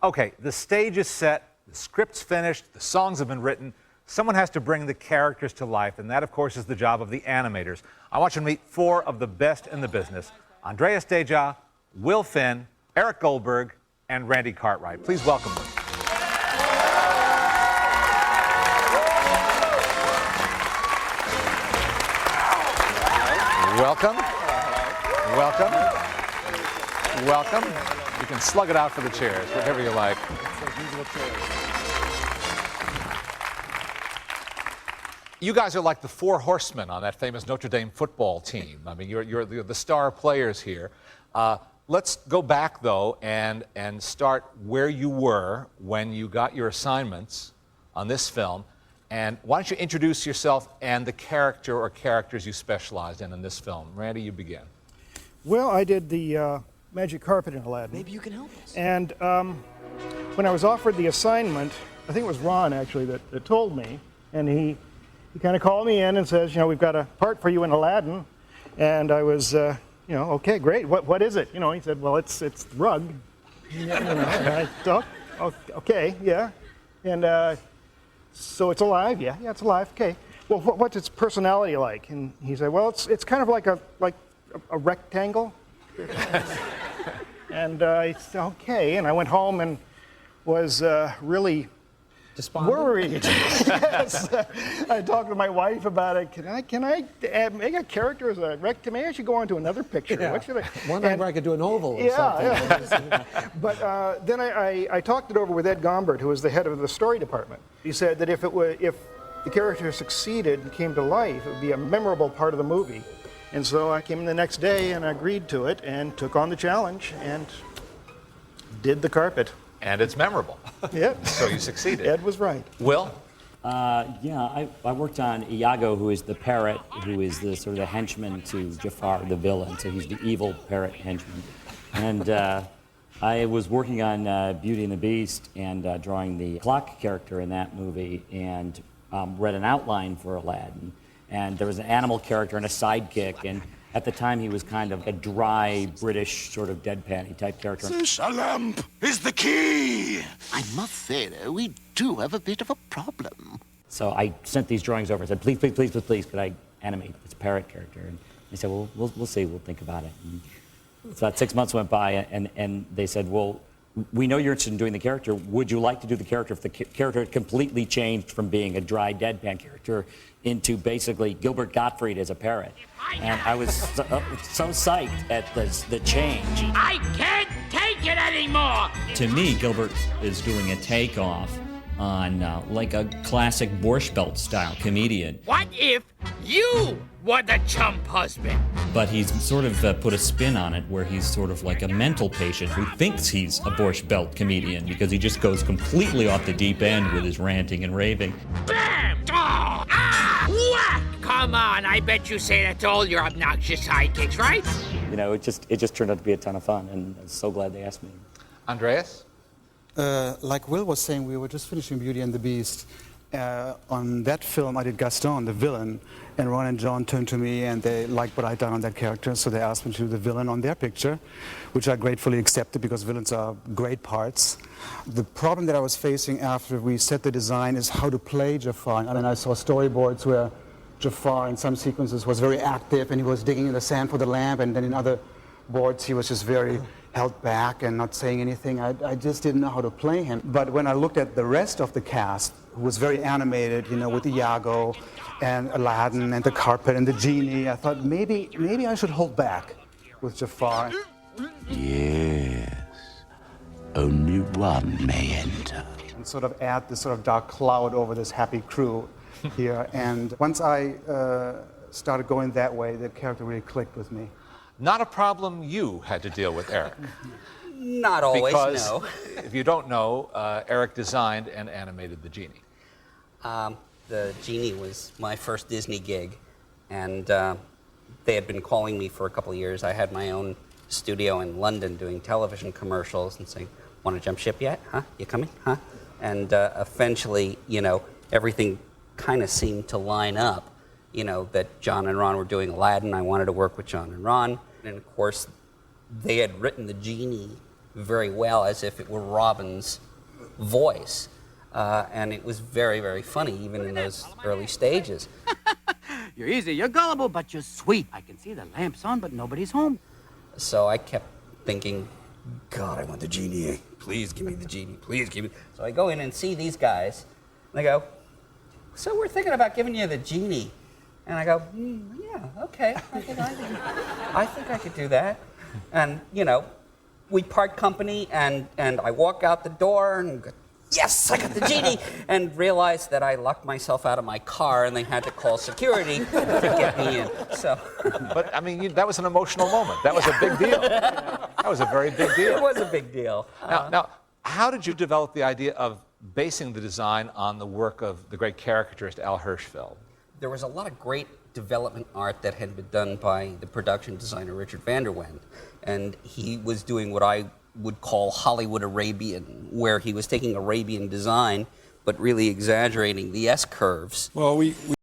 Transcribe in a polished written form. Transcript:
Okay, the stage is set, the script's finished, the songs have been written. Someone has to bring the characters to life, and that, of course, is the job of the animators. I want you to meet four of the best in the business: Andreas Deja, Will Finn, Eric Goldberg, and Randy Cartwright. Please welcome them. Welcome. Welcome. Welcome. You can slug it out for the chairs, whatever you like. You guys are like the four horsemen on that famous Notre Dame football team. I mean, you're the star players here. Let's go back, though, and start where you were when you got your assignments on this film. And why don't you introduce yourself and the character or characters you specialized in this film. Randy, you begin. Well, I did the magic carpet in Aladdin. Maybe you can help us. And when I was offered the assignment, I think it was Ron, actually, that told me. And he kind of called me in and says, you know, we've got a part for you in Aladdin. And I was, you know, okay, great. What is it? You know, he said, well, it's the rug. You know, and I thought, oh, okay, yeah. And so it's alive? Yeah, it's alive. Okay. Well, what's its personality like? And he said, well, it's kind of like a rectangle. And I said, okay. And I went home and was really worried. Yes. I talked to my wife about it. Can I make a character as a rectangle? Maybe I should go on to another picture. Yeah. What should I? One night I could do an oval or something. Yeah. But then I talked it over with Ed Gombert, who was the head of the story department. He said that if the character succeeded and came to life, it would be a memorable part of the movie. And so I came in the next day and agreed to it and took on the challenge and did the carpet. And it's memorable. Yep. So you succeeded. Ed was right. Will? Yeah, I worked on Iago, who is the parrot, who is the sort of the henchman to Jafar, the villain. So he's the evil parrot henchman. And I was working on Beauty and the Beast and drawing the clock character in that movie, and read an outline for Aladdin. And there was an animal character and a sidekick, and at the time he was kind of a dry, British, sort of deadpan-y type character. A lamp is the key! I must say, though, we do have a bit of a problem. So I sent these drawings over and said, please, could I animate this parrot character? And they said, well, we'll see, we'll think about it. And so about 6 months went by, and they said, well, we know you're interested in doing the character. Would you like to do the character if the character had completely changed from being a dry, deadpan character into basically Gilbert Gottfried as a parrot? And I was so psyched at the change. I can't take it anymore! To me, Gilbert is doing a takeoff on like a classic Borscht Belt style comedian. What if you were the chump husband? But he's sort of put a spin on it where he's sort of like a mental patient who thinks he's a Borscht Belt comedian because he just goes completely off the deep end with his ranting and raving. Bam! Oh, ah! Whack! Come on, I bet you say that to all your obnoxious sidekicks, right? You know, it just turned out to be a ton of fun, and I'm so glad they asked me. Andreas? Like Will was saying, we were just finishing Beauty and the Beast. On that film, I did Gaston, the villain, and Ron and John turned to me and they liked what I'd done on that character, so they asked me to do the villain on their picture, which I gratefully accepted because villains are great parts. The problem that I was facing after we set the design is how to play Jafar. I mean, I saw storyboards where Jafar in some sequences was very active and he was digging in the sand for the lamp, and then in other boards he was just very held back and not saying anything. I just didn't know how to play him. But when I looked at the rest of the cast, who was very animated, you know, with Iago and Aladdin and the carpet and the genie, I thought maybe I should hold back with Jafar. Yes, only one may enter. And sort of add this sort of dark cloud over this happy crew here. And once I started going that way, the character really clicked with me. Not a problem you had to deal with, Eric. Not always, because, no. if you don't know, Eric designed and animated the genie. The genie was my first Disney gig, and they had been calling me for a couple of years. I had my own studio in London doing television commercials and saying, want to jump ship yet? Huh? You coming? Huh? And eventually, you know, everything kind of seemed to line up, you know, that John and Ron were doing Aladdin. I wanted to work with John and Ron. And of course, they had written the genie very well as if it were Robin's voice. And it was very, very funny, even in those early stages. You're easy, you're gullible, but you're sweet. I can see the lamp's on, but nobody's home. So I kept thinking, God, I want the genie. Please give me the genie. Please give me. So I go in and see these guys. And they go, so we're thinking about giving you the genie. And I go, yeah, okay. I think I could do that. And, you know, we part company, and I walk out the door and go, yes, I got the genie, and realized that I locked myself out of my car and they had to call security to get me in. So, But, I mean, that was an emotional moment. That was a big deal. That was a very big deal. it was a big deal. Now, how did you develop the idea of basing the design on the work of the great caricaturist Al Hirschfeld? There was a lot of great development art that had been done by the production designer Richard van der Wende, and he was doing what I would call Hollywood Arabian, where he was taking Arabian design but really exaggerating the S-curves. Well, we